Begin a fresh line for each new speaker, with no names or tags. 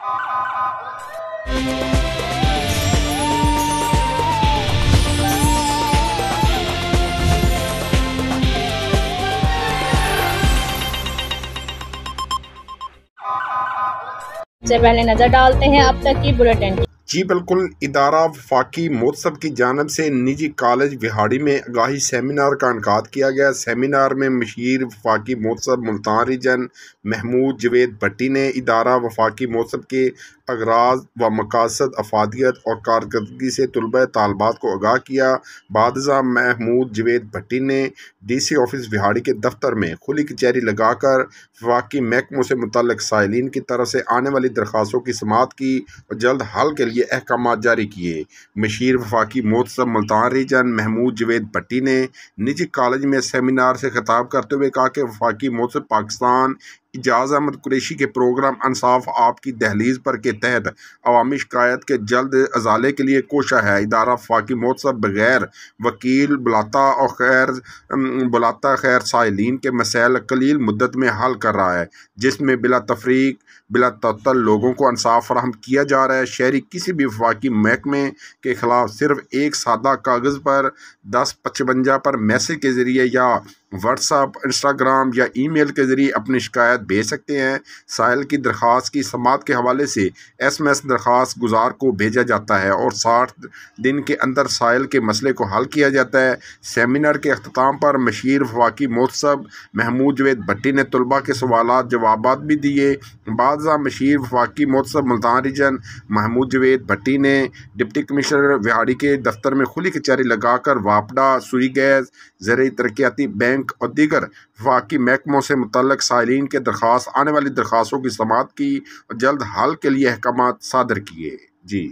سے پہلے نظر ڈالتے ہیں اب تک کی بلیٹن۔
جی بالکل، ادارہ وفاقی مہتسب کی جانب سے نجی کالج وہاڑی میں آگاہی سیمینار کا انعقاد کیا گیا۔ سیمینار میں مشیر وفاقی مہتسب ملتان ریجن محمود جوید بھٹی نے ادارہ وفاقی مہتسب کے اغراض و مقاصد، افادیت اور کارکردگی سے طلبہ طالبات کو آگاہ کیا۔ بعد ازاں محمود جوید بھٹی نے ڈی سی آفس وہاڑی کے دفتر میں کھلی کچہری لگا کر وفاقی محکموں سے متعلق سائلین کی طرف سے آنے والی درخواستوں کی سماعت کی اور جلد حل کے لیے احکامات جاری کیے۔ مشیر وفاقی مہتسب ملتان ریجن محمود جوید بھٹی نے نجی کالج میں سیمینار سے خطاب کرتے ہوئے کہا کہ وفاقی مہتسب پاکستان اعجاز احمد قریشی کے پروگرام انصاف آپ کی دہلیز پر کے تحت عوامی شکایت کے جلد ازالے کے لیے کوشاں ہے۔ ادارہ وفاقی مہتسب بغیر وکیل بلاتا خیر سائلین کے مسائل قلیل مدت میں حل کر رہا ہے، جس میں بلا تفریق بلا تعطل لوگوں کو انصاف فراہم کیا جا رہا ہے۔ شہری کسی بھی وفاقی محکمے کے خلاف صرف ایک سادہ کاغذ پر 1055 پر میسج کے ذریعے یا واٹس ایپ، انسٹاگرام یا ای میل کے ذریعے اپنی شکایت بھیج سکتے ہیں۔ سائل کی درخواست کی سماعت کے حوالے سے SMS درخواست گزار کو بھیجا جاتا ہے اور 60 دن کے اندر سائل کے مسئلے کو حل کیا جاتا ہے۔ سیمینار کے اختتام پر مشیر وفاقی مہتسب محمود جوید بھٹی نے طلباء کے سوالات جوابات بھی دیے۔ بعد ازاں مشیر وفاقی مہتسب ملتان ریجن محمود جوید بھٹی نے ڈپٹی کمشنر وہاڑی کے دفتر میں کھلی کچہری لگا کر واپڈا، سوئی گیس، زرعی ترقیاتی بینک اور دیگر وفاقی محکموں سے متعلق سائلین کے آنے والی درخواستوں کی سماعت کی اور جلد حل کے لیے احکامات صادر کیے۔ جی